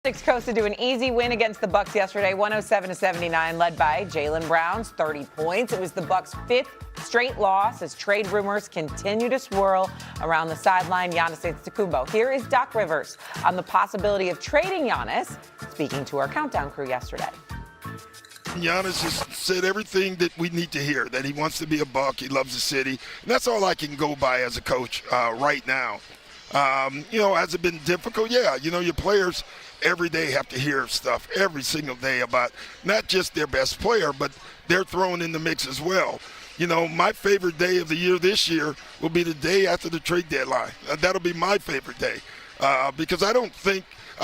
Celtics coasted to an easy win against the Bucks yesterday, 107-79, led by Jaylen Brown's 30 points. It was the Bucks' fifth straight loss as trade rumors continue to swirl around the sideline. Giannis Antetokounmpo. Here is Doc Rivers on the possibility of trading Giannis, speaking to our countdown crew yesterday. Giannis has said everything that we need to hear, that he wants to be a Buck, he loves the city. And that's all I can go by as a coach right now. Has it been difficult? Yeah, your players every day have to hear stuff every single day about not just their best player, but they're thrown in the mix as well. My favorite day of the year this year will be the day after the trade deadline. That'll be my favorite day because I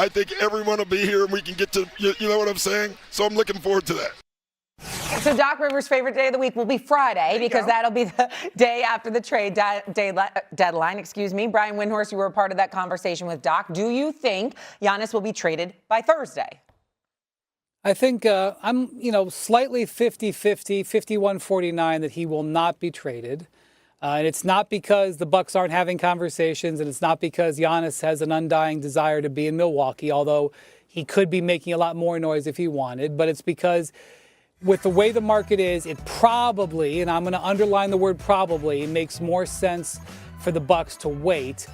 think everyone will be here and we can get to, you know what I'm saying? So I'm looking forward to that. So Doc Rivers' favorite day of the week will be Friday because that'll be the day after the trade deadline. Brian Windhorst, you were a part of that conversation with Doc. Do you think Giannis will be traded by Thursday? I think I'm, slightly 50-50, 51-49 that he will not be traded. And it's not because the Bucks aren't having conversations, and it's not because Giannis has an undying desire to be in Milwaukee, although he could be making a lot more noise if he wanted. But it's because with the way the market is, it probably, and I'm going to underline the word probably, it makes more sense for the Bucks to wait.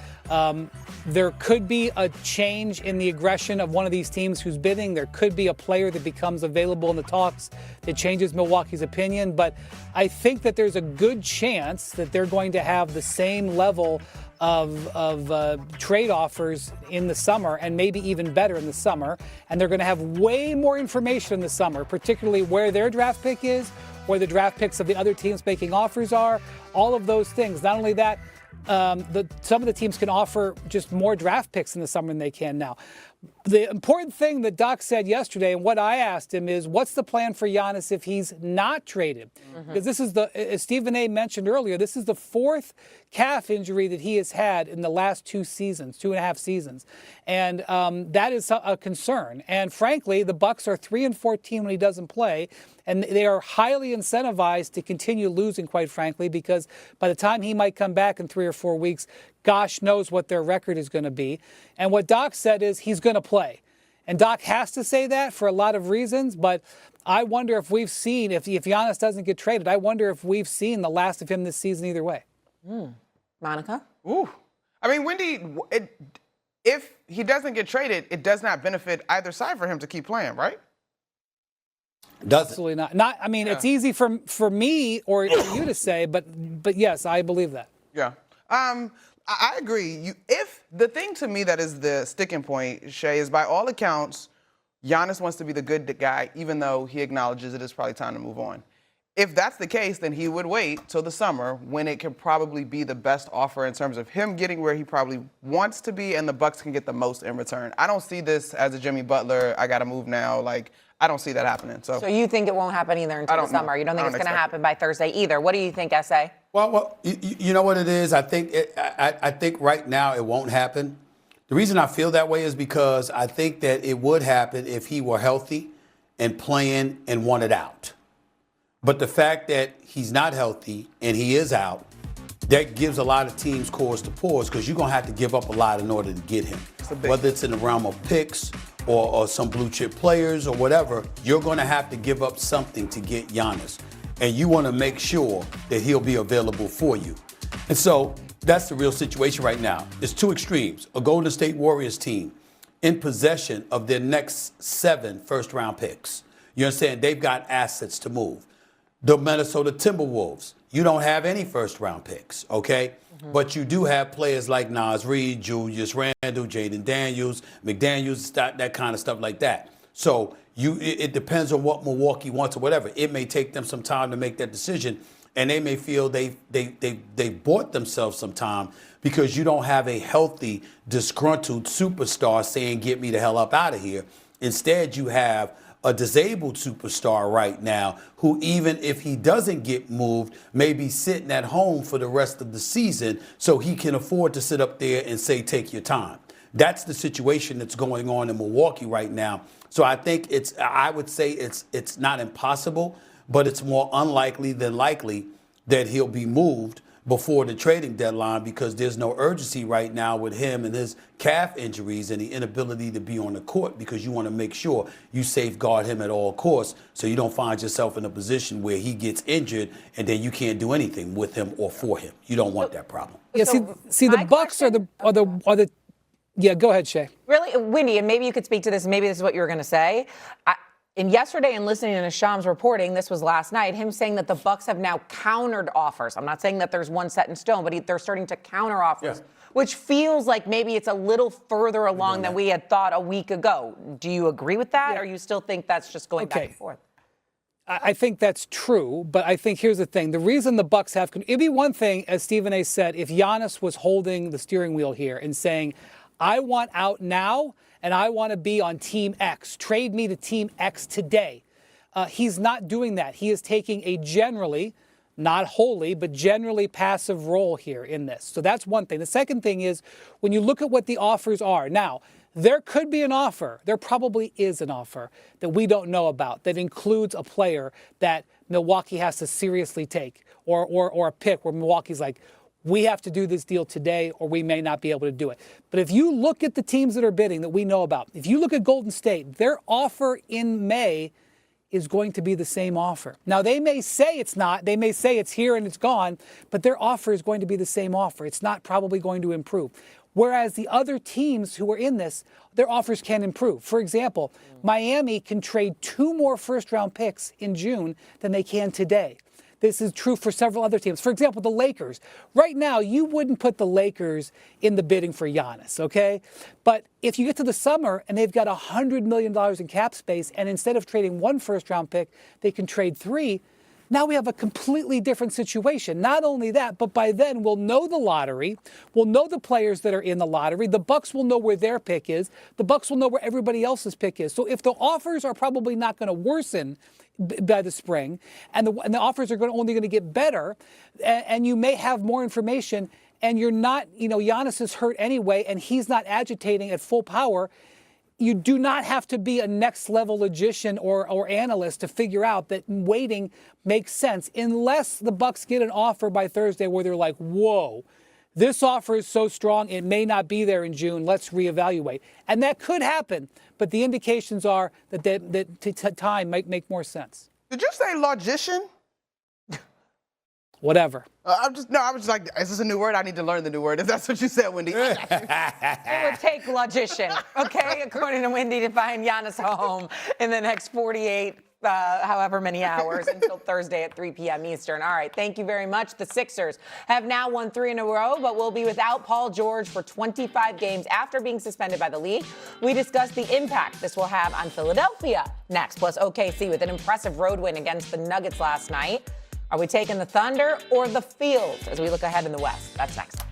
There could be a change in the aggression of one of these teams who's bidding. There could be a player that becomes available in the talks that changes Milwaukee's opinion. But I think that there's a good chance that they're going to have the same level of trade offers in the summer, and maybe even better in the summer. And they're going to have way more information in the summer, particularly where their draft pick is, where the draft picks of the other teams making offers are, all of those things. Not only that, some of the teams can offer just more draft picks in the summer than they can now. The important thing that Doc said yesterday, and what I asked him, is what's the plan for Giannis if he's not traded? Because this is as Stephen A. mentioned earlier, this is the fourth calf injury that he has had in the last 2.5 seasons. And that is a concern. And frankly, the Bucks are 3-14 when he doesn't play. And they are highly incentivized to continue losing, quite frankly, because by the time he might come back in 3 or 4 weeks, gosh knows what their record is going to be. And what Doc said is he's going to play. And Doc has to say that for a lot of reasons, but I wonder if we've seen, if Giannis doesn't get traded, I wonder if we've seen the last of him this season either way. Monica? Ooh. I mean, Wendy, if he doesn't get traded, it does not benefit either side for him to keep playing, right? Absolutely not. I mean, it's easy for me or for you to say, but yes, I believe that. Yeah. I agree. If the thing to me that is the sticking point, Shay, is by all accounts, Giannis wants to be the good guy, even though he acknowledges it is probably time to move on. If that's the case, then he would wait till the summer when it could probably be the best offer in terms of him getting where he probably wants to be and the Bucks can get the most in return. I don't see this as a Jimmy Butler, I got to move now. I don't see that happening. So you think it won't happen either until the summer? You don't think it's going to happen by Thursday either? What do you think, S.A.? Well, you know what it is? I think right now it won't happen. The reason I feel that way is because I think that it would happen if he were healthy and playing and wanted out. But the fact that he's not healthy and he is out, that gives a lot of teams cause to pause because you're going to have to give up a lot in order to get him. Whether it's in the realm of picks or some blue chip players or whatever, you're going to have to give up something to get Giannis. And you want to make sure that he'll be available for you. And so that's the real situation right now. It's two extremes. A Golden State Warriors team in possession of their next 7 first-round picks. You understand? They've got assets to move. The Minnesota Timberwolves, you don't have any first-round picks, okay? But you do have players like Nas Reed, Julius Randle, Jaden Daniels, McDaniels, that kind of stuff like that. So it depends on what Milwaukee wants or whatever. It may take them some time to make that decision, and they may feel they bought themselves some time because you don't have a healthy, disgruntled superstar saying, get me the hell up out of here. Instead, you have a disabled superstar right now who, even if he doesn't get moved, may be sitting at home for the rest of the season so he can afford to sit up there and say, take your time. That's the situation that's going on in Milwaukee right now. So I think I would say it's not impossible, but it's more unlikely than likely that he'll be moved before the trading deadline because there's no urgency right now with him and his calf injuries and the inability to be on the court because you want to make sure you safeguard him at all costs so you don't find yourself in a position where he gets injured and then you can't do anything with him or for him. You don't want that problem. Yeah, see the Bucks are the yeah, go ahead, Shay. Really, Windy, and maybe you could speak to this, maybe this is what you were going to say. In yesterday and listening to Sham's reporting, this was last night, him saying that the Bucks have now countered offers. I'm not saying that there's one set in stone, but they're starting to counter offers, which feels like maybe it's a little further along than we had thought a week ago. Do you agree with that, or you still think that's just going back and forth? I think that's true, but I think here's the thing. The reason the Bucks have, it'd be one thing, as Stephen A. said, if Giannis was holding the steering wheel here and saying, I want out now, and I want to be on Team X. Trade me to Team X today. He's not doing that. He is taking a generally, not wholly, but generally passive role here in this. So that's one thing. The second thing is when you look at what the offers are. Now, there could be an offer. There probably is an offer that we don't know about that includes a player that Milwaukee has to seriously take or a pick where Milwaukee's like, we have to do this deal today or we may not be able to do it. But if you look at the teams that are bidding that we know about, if you look at Golden State, their offer in May is going to be the same offer. Now, they may say it's not. They may say it's here and it's gone, but their offer is going to be the same offer. It's not probably going to improve. Whereas the other teams who are in this, their offers can improve. For example, Miami can trade 2 more first-round picks in June than they can today. This is true for several other teams. For example, the Lakers. Right now, you wouldn't put the Lakers in the bidding for Giannis, okay? But if you get to the summer and they've got $100 million in cap space, and instead of trading 1 first-round pick, they can trade 3, now we have a completely different situation. Not only that, but by then we'll know the lottery. We'll know the players that are in the lottery. The Bucks will know where their pick is. The Bucks will know where everybody else's pick is. So if the offers are probably not going to worsen by the spring, and the offers are only going to get better, and you may have more information, and you're not, Giannis is hurt anyway, and he's not agitating at full power, you do not have to be a next-level logician or analyst to figure out that waiting makes sense unless the Bucks get an offer by Thursday where they're like, whoa, this offer is so strong it may not be there in June. Let's reevaluate. And that could happen, but the indications are that time might make more sense. Did you say logician? Whatever. I was just like, is this a new word? I need to learn the new word. If that's what you said, Wendy. It would take logician, okay, according to Wendy, to find Giannis home in the next 48, however many hours until Thursday at 3 p.m. Eastern. All right, thank you very much. The Sixers have now won 3 in a row, but will be without Paul George for 25 games after being suspended by the league. We discuss the impact this will have on Philadelphia next, plus OKC with an impressive road win against the Nuggets last night. Are we taking the Thunder or the field as we look ahead in the West? That's next.